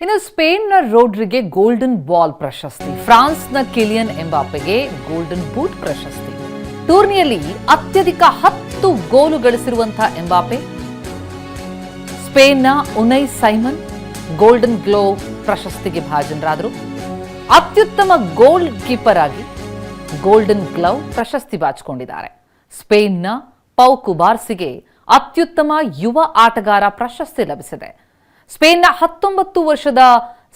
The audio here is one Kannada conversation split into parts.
ಇನ್ನು ಸ್ಪೇನ್ನ ರೋಡ್ರಿಗೆ ಗೋಲ್ಡನ್ ಬಾಲ್ ಪ್ರಶಸ್ತಿ, ಫ್ರಾನ್ಸ್ನ ಕಿಲಿಯನ್ ಎಂಬಾಪೆಗೆ ಗೋಲ್ಡನ್ ಬೂಟ್ ಪ್ರಶಸ್ತಿ. ಟೂರ್ನಿಯಲ್ಲಿ ಅತ್ಯಧಿಕ 10 ಗೋಲು ಗಳಿಸಿರುವಂತಹ ಎಂಬಾಪೆ ಸ್ಪೇನ್ನ ಉನೈ ಸೈಮನ್ ಗೋಲ್ಡನ್ ಗ್ಲೋವ್ ಪ್ರಶಸ್ತಿಗೆ ಭಾಜನರಾದರು. ಅತ್ಯುತ್ತಮ ಗೋಲ್ ಕೀಪರ್ ಆಗಿ ಗೋಲ್ಡನ್ ಗ್ಲವ್ ಪ್ರಶಸ್ತಿ ಬಾಚಿಕೊಂಡಿದ್ದಾರೆ. ಸ್ಪೇನ್ನ ಪೌ ಕುಬಾರ್ಸಿಗೆ ಅತ್ಯುತ್ತಮ ಯುವ ಆಟಗಾರ ಪ್ರಶಸ್ತಿ ಲಭಿಸಿದೆ. ಸ್ಪೇನ್ನ 19 ವರ್ಷದ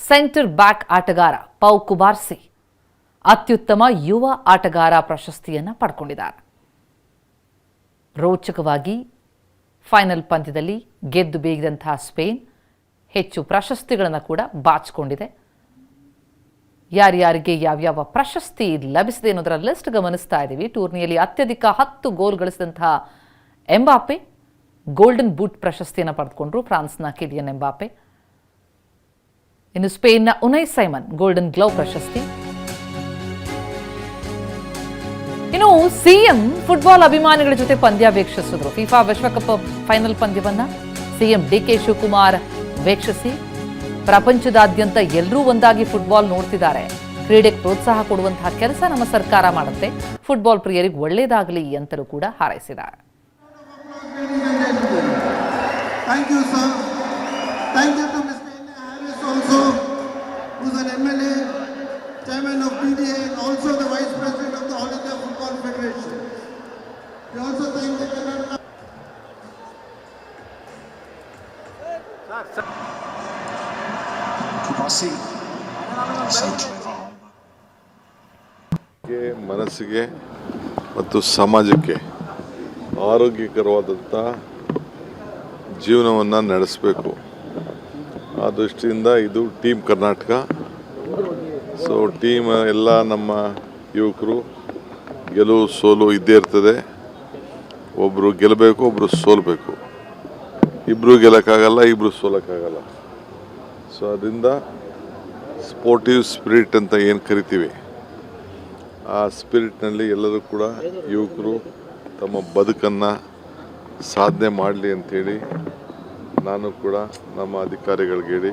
ಸೆಂಟರ್ ಬ್ಯಾಕ್ ಆಟಗಾರ ಪೌ ಕುಬಾರ್ಸಿ ಅತ್ಯುತ್ತಮ ಯುವ ಆಟಗಾರ ಪ್ರಶಸ್ತಿಯನ್ನು ಪಡ್ಕೊಂಡಿದ್ದಾರೆ. ರೋಚಕವಾಗಿ ಫೈನಲ್ ಪಂದ್ಯದಲ್ಲಿ ಗೆದ್ದು ಬೀಗಿದಂತಹ ಸ್ಪೇನ್ ಹೆಚ್ಚು ಪ್ರಶಸ್ತಿಗಳನ್ನು ಕೂಡ ಬಾಚಿಕೊಂಡಿದೆ. ಯಾರ್ಯಾರಿಗೆ ಯಾವ್ಯಾವ ಪ್ರಶಸ್ತಿ ಲಭಿಸಿದೆ ಅನ್ನೋದರ ಲಿಸ್ಟ್ ಗಮನಿಸ್ತಾ ಇದ್ದೀವಿ. ಟೂರ್ನಿಯಲ್ಲಿ ಅತ್ಯಧಿಕ 10 ಗೋಲ್ ಗಳಿಸಿದಂತಹ ಎಂಬಾಪೆ ಗೋಲ್ಡನ್ ಬೂಟ್ ಪ್ರಶಸ್ತಿಯನ್ನು ಪಡೆದುಕೊಂಡ್ರು, ಫ್ರಾನ್ಸ್ನ ಕಿಲಿಯನ್ ಎಂಬಾಪೆ. ಇನ್ನು ಸ್ಪೇನ್ನ ಉನೈ ಸೈಮನ್ ಗೋಲ್ಡನ್ ಗ್ಲೋವ್ ಪ್ರಶಸ್ತಿ. ಇನ್ನು ಸಿಎಂ ಫುಟ್ಬಾಲ್ ಅಭಿಮಾನಿಗಳ ಜೊತೆ ಪಂದ್ಯ ವೀಕ್ಷಿಸಿದ್ರು. ಫಿಫಾ ವಿಶ್ವಕಪ್ ಫೈನಲ್ ಪಂದ್ಯವನ್ನ ಸಿಎಂ ಡಿಕೆ ಶಿವಕುಮಾರ್ ವೀಕ್ಷಿಸಿ ಪ್ರಪಂಚದಾದ್ಯಂತ ಎಲ್ಲರೂ ಒಂದಾಗಿ ಫುಟ್ಬಾಲ್ ನೋಡ್ತಿದ್ದಾರೆ, ಕ್ರೀಡೆಗೆ ಪ್ರೋತ್ಸಾಹ ಕೊಡುವಂತಹ ಕೆಲಸ ನಮ್ಮ ಸರ್ಕಾರ ಮಾಡುತ್ತೆ, ಫುಟ್ಬಾಲ್ ಪ್ರಿಯರಿಗೆ ಒಳ್ಳೆಯದಾಗಲಿ ಅಂತಲೂ ಕೂಡ ಹಾರೈಸಿದ್ದಾರೆ. Thank you, sir. Thank you to Mr. Harris also, who's an MLA, chairman of PDA, and also the vice president of the All India Football Federation. We also thank the Karnataka. ಮನಸ್ಸಿಗೆ ಮತ್ತು ಸಮಾಜಕ್ಕೆ ಆರೋಗ್ಯಕರವಾದಂಥ ಜೀವನವನ್ನು ನಡೆಸಬೇಕು. ಆ ದೃಷ್ಟಿಯಿಂದ ಇದು ಟೀಮ್ ಕರ್ನಾಟಕ. ಸೊ ಟೀಮ್ ಎಲ್ಲ ನಮ್ಮ ಯುವಕರು ಗೆಲುವು ಸೋಲು ಇದ್ದೇ ಇರ್ತದೆ. ಒಬ್ಬರು ಗೆಲ್ಲಬೇಕು, ಒಬ್ಬರು ಸೋಲಬೇಕು. ಇಬ್ಬರು ಗೆಲ್ಲಕ್ಕಾಗಲ್ಲ, ಇಬ್ಬರು ಸೋಲಕ್ಕಾಗಲ್ಲ. ಸೊ ಅದರಿಂದ ಸ್ಪೋರ್ಟಿವ್ ಸ್ಪಿರಿಟ್ ಅಂತ ಏನು ಕರಿತೀವಿ, ಆ ಸ್ಪಿರಿಟ್ನಲ್ಲಿ ಎಲ್ಲರೂ ಕೂಡ ಯುವಕರು ತಮ್ಮ ಬದುಕನ್ನು ಸಾಧನೆ ಮಾಡಲಿ ಅಂಥೇಳಿ ನಾನು ಕೂಡ ನಮ್ಮ ಅಧಿಕಾರಿಗಳಿಗೆ ಹೇಳಿ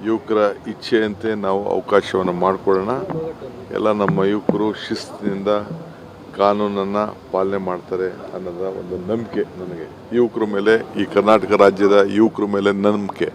ಯುವಕರ ಇಚ್ಛೆಯಂತೆ ನಾವು ಅವಕಾಶವನ್ನು ಮಾಡಿಕೊಡೋಣ. ಎಲ್ಲ ನಮ್ಮ ಯುವಕರು ಶಿಸ್ತಿನಿಂದ ಕಾನೂನನ್ನು ಪಾಲನೆ ಮಾಡ್ತಾರೆ ಅನ್ನೋದ ಒಂದು ನಂಬಿಕೆ ನನಗೆ ಯುವಕರ ಮೇಲೆ, ಈ ಕರ್ನಾಟಕ ರಾಜ್ಯದ ಯುವಕರ ಮೇಲೆ ನಂಬಿಕೆ.